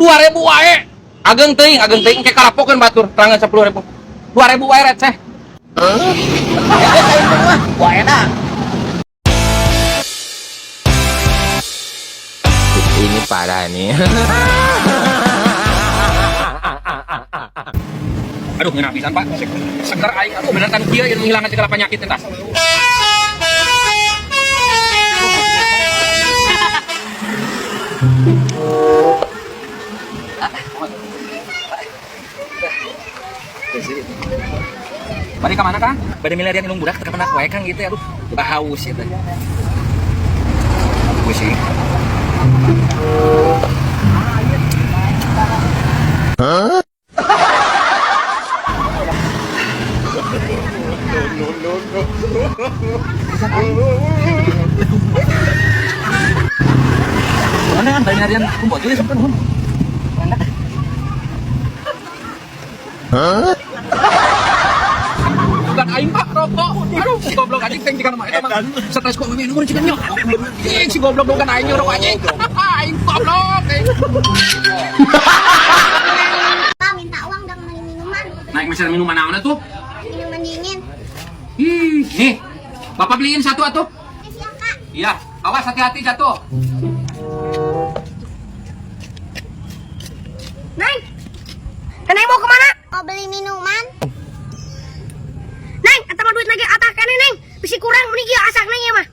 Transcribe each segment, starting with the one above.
2.000 wae. Ageng teuing ke kalapokeun batur terangan 10.000. 2.000 wae receh. Wae dah. Ini parah nih. Aduh, ngeunah pisan, Pak. Seger aing atuh bener kan kieu yang menghilangkan segala penyakit eta. Bari ka mana, Kang? Bade milarian ilung budak teu pernah wae Kang gitu ya. Aduh, udah haus ya teh. Pusing. Mana kan bade milarian kumpul tuh sampeun hum. Bukan aing, Pak, rokok. Aduh, si goblok anjing teng dikana mah eta mah. Stres kok minum nu cikan yo. Si goblok bukan aing rokok anjing. Aing goblok. Pak, minta uang dong beli minuman. Naik mesin minuman naon atuh? Minuman dingin. Ih, nih. Bapak beliin satu atuh. Siap, Kak. Iya, awas hati-hati jatuh. Neng. Neng mau kemana? Mau beli minuman. Neng, eta mah duit lagi atak kene, Neng. Bisi kurang mending ieu asak Neng ya mah.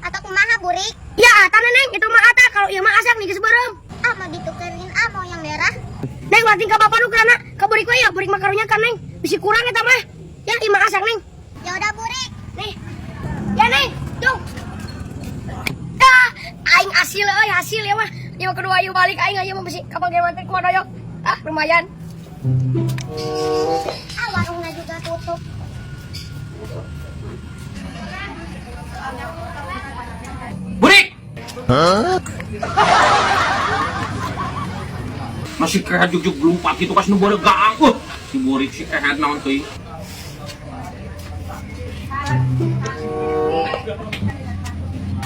Atau kumaha, Burik? Ya, ata Neng, itu mah atak kalau ieu mah asak nih geus beureum. Ah, mau ditukerin mau yang merah. Neng, wating ka bapak nu kana, ka Burik we ya, Burik mah karunya kan Neng. Bisi kurang eta mah. Ya, ieu mah asak Neng. Ya udah, Burik. Nih. Ya, Neng. Tuh. Ah, aing hasil euy, hasil ya mah. Ieu kedua ieu balik aing aya mah bisi kapal ge manten kumaha doyok. Ah, lumayan. Ah, warungnya juga tutup. Burik! Masih kehat juk-juk belum pagi tuh kas nu boleh gaang. Si Burik si kehat naon teuing.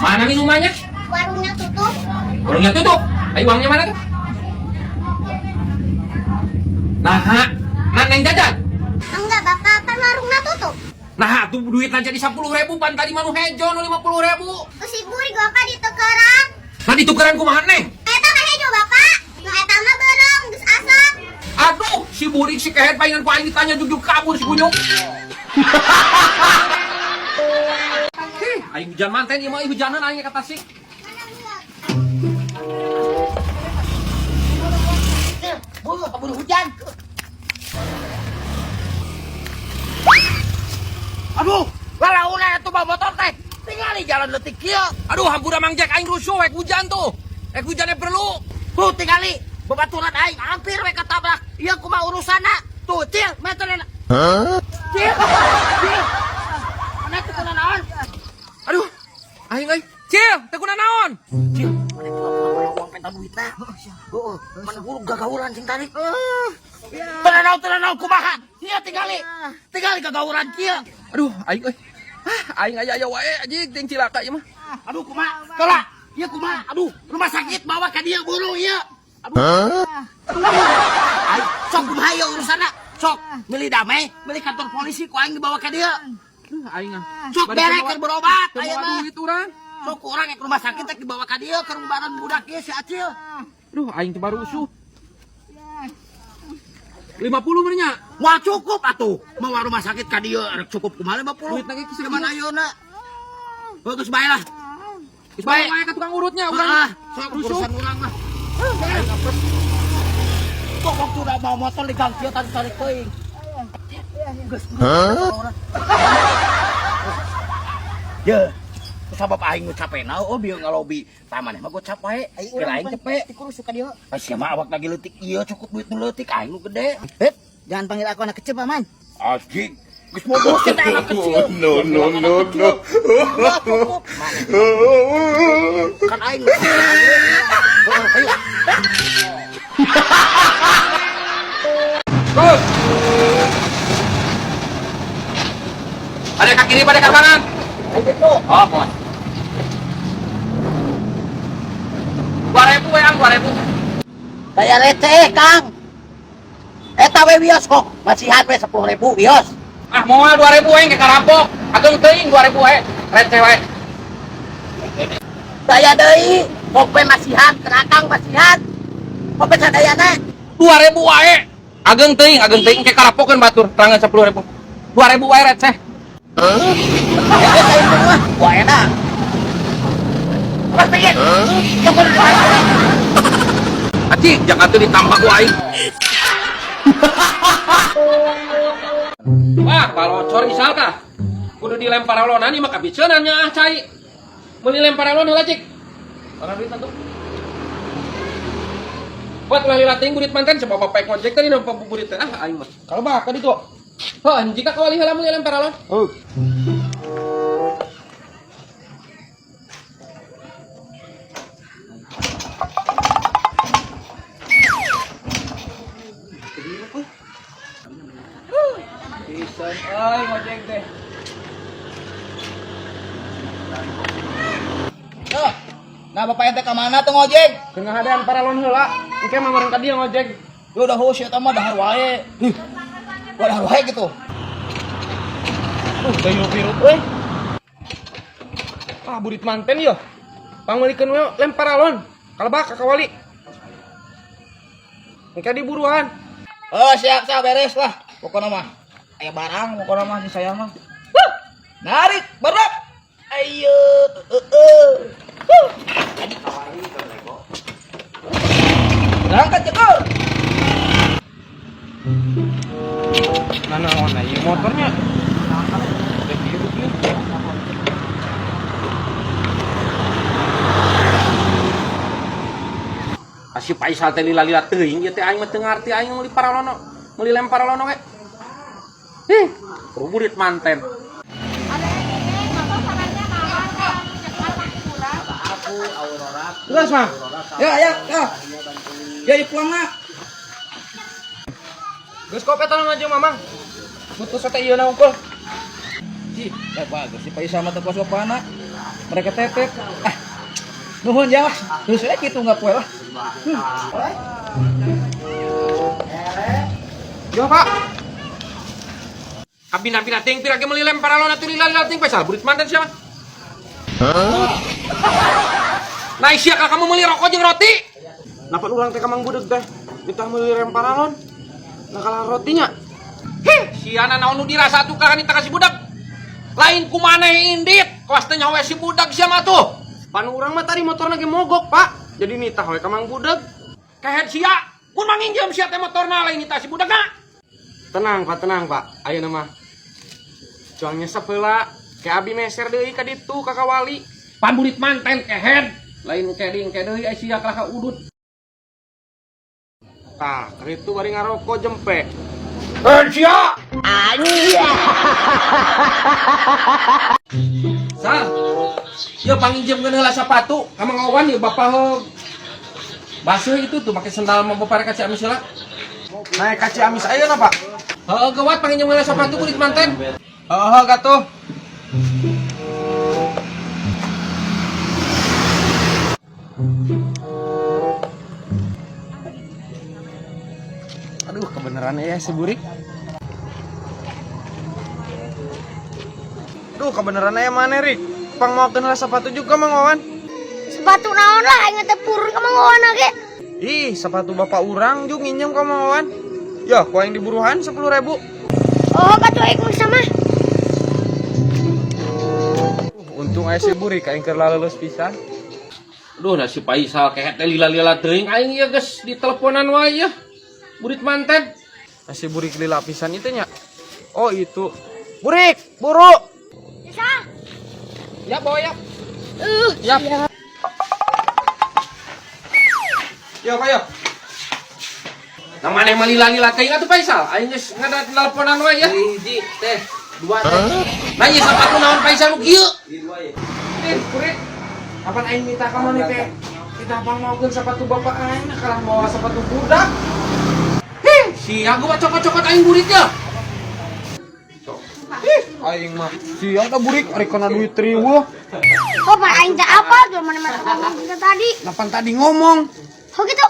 Mana minumannya? Warungnya tutup. Warungnya tutup. Ayo uangnya mana tuh? Nah, Neng jajan. Enggak, Bapak, kan warungnya tutup. Nah, tuh duit aja di 10.000 pan tadi manu hejo nu 50.000. Terus si Burik Bapak ditukeran. Nah, ditukeran kumaha Neng? Eta mah hejo, Bapak. Nu eta mah beurang, geus asap. Aduh, si Burik si kehet paingan ku aing ditanya juk-juk kabur si kunyuk. Aing hujan manten ieu mah hujanan aing ka Tasik. Keburu hujan. Aduh, walauna atuh bawa motor teh. Tingali jalan leutik kieu. Aduh, hampura Mang Jack aing rusuh ek hujan tuh. Ek hujannya perlu. Tuh tingali babaturan aing hampir we katabrak. Ieu kumaha urusana? Tuh, Cil, meterna. Cil. Cil. Mana teh kuna naon? Aduh, aing euy. Cil, teu kuna naon? Cil, mana teh uang penta duitna. Heeh, mana guru gagawuran sing tadi. Tenang kumaha? Ieu tingali. Tingali gagawuran kieu. Aduh, aing euy. Aing aya wae anjing ting cilaka ieu mah. Aduh kumaha? Tola. Ieu kumaha? Aduh, rumah sakit bawa ka dieu buru ieu. Aduh. Aing sok kumaha ieu urusana? Sok milih damai, milih kantor polisi ku aing dibawa ka dieu. Aing Sok berek keur berobat teu aya bawa mah. duit urang. Sok urang ke rumah sakit teh dibawa ka dieu keur badan budak ieu si Acil. Aduh, aing teu baru usuh. 50 benernya. Wah cukup atuh. Mau rumah sakit ka dieu cukup kumaha 50. Duit lagi kisah Cuman ayeuna. Geus bae lah. Geus bae wae ka tukang urutnya urang. Sok rusuh. urusan urang mah. Kok waktu udah bawa motor di gang kieu tadi tarik teuing. Ya, sabab aing nu capena oh bieu ngalobi taman mah gocap wae. Kira aing cepet dikurus ka dieu. Sia mah awak lagi leutik ieu cukup duit nu leutik aing nu gede. Jangan panggil aku anak kecil, Paman. Asik. Geus bodoh kita anak kecil. No. Cukup. Kan aing. Ayo. Terus. Pada ke kiri, pada ke kanan. Oh, mohon. 2.000 yang 2.000. Daya receh, Kang. Eta we bios kok, masihan we 10.000 bios. Ah mau 2000 we ke karampok. Ageung teuing 2000 we. Receh we. Daya deui, kok we masihan, kenakang masihan. Kok sadayana 2000 wae. Ageung teuing ke karapokeun batur terangan 10.000. 2000 wae receh. wah enak. Mas pengen. Aci, jangan tuh ditambah ku aing. Wah, kalau cor isal kah? Kudu dilempar alonan ieu mah kabiseunan nya ah cai. Meuli lempar alon heula cik. Orang duit tuh. Buat ulah lila teuing burit manten coba bapak ngojek tadi nu burit teh ah aing mah. Kalau bah ka ditu. Heuh, jika kawali heula meuli lempar alon. Pisan euy ngojek teh. Yo, nah bapak ente ke mana tuh ngojek? Tengah hadaan paralon heula. Engke mah meureun ka dieu ngojek. Yo udah hus eta mah dahar wae. Wah dahar wae gitu. Dayu pirut euy. Ah burit manten ieu. Pangulikeun we lempar alon. Kalebak ka kawali. Engke diburuan. Oh siap beres lah. Pokoknya mah aya barang pokoknya mah si saya mah. Narik, berat. Ayo. Berangkat Jekor. Mana warna ieu motornya? Asih Faisal teh lila-lila teuing ieu teh aing mah teu ngarti aing meuli paralono, meuli lempar alono we. Burit manten. Geus mah. Ya. Ya pulang nak. Geus kopetan aja mamang. Putus teh ieu na unggul. Ci, bagus si Faisal mah teu kuas bapana. Mereka tetet. Nuhun ya. Terus we kitu enggak poe lah. Yo, Pak. Abina-bina ting pirage meuli lempar alon atuh lila-lila ting Faisal burit manten siapa? Nah sia ka kamu meuli rokok jeung roti. Napa urang teh ka Mang Budeg teh? Ditah meuli lempar alon. Nah kalah rotinya. Siana naon nu dirasa tuh ka kanita ka si budak. Lain kumaneh indit, kelas teh nyawe si budak sia mah tuh. Panu urang mah tadi motorna ge mogok, Pak. Jadi nitah we ka Mang Budeg. Kehet sia, mun manginjem sia teh motorna lain nitah si budakna. Tenang Pak. Ayeuna mah cuang nyesep heula, ke abi meser deui ka ditu ka kawali. Pan burit manten kehet, lain keding ke deui sia ka udut. Tah, kitu bari ngarokok jempe. Sia! Anja. Sal. Yo panginjemkeun heula sepatu, ka Mang Owan ieu bapak heuh. Basuh itu tuh pakai sendal mau bapare ka Ciamis heula. Naik ka Ciamis ayeuna, Pak. Heeh, gawat panginjem heula sepatu burit manten. Heeh, gatuh. Aduh, kebenaran ya si Burik. Duh, kebenaran ya mana, Rik? Pang mau kenal sepatu juga, Mang Wawan. Sepatu naon lah aing teh purun ka Mang Wawan ge. Ih, sepatu bapak urang juga nginjem ka Mang Wawan. Ya, ku yang diburuhan 10.000. Oh, katuh aing mah sama. Untung aya si Burik aing keur laleus pisan. Duh, da si Faisal kehet teh lila-lila teuing aing ieu geus diteleponan wae ya. Burit manten. Si Burik lila pisan itu nya. Oh, itu. Burik, buru. Bisa. Ya, boy ya. Ya. Yo, ayo. Nang maneh mah lila-lila teuing atuh Faisal. Aing geus ngadaleponan wae ya. Hiji teh, dua teh. Nah, ieu sepatu naon Faisal nu kieu? Burik. Kapan aing minta ka maneh teh? Kita pangaokeun sepatu bapak aing kalah bawa sepatu budak. Sia gua cokot-cokot aing burik ya. Aing mah sia da burik ari kana duit riweuh. Kok pak aing teh apa? Gimana mah tadi? Lapan tadi ngomong. Oh gitu.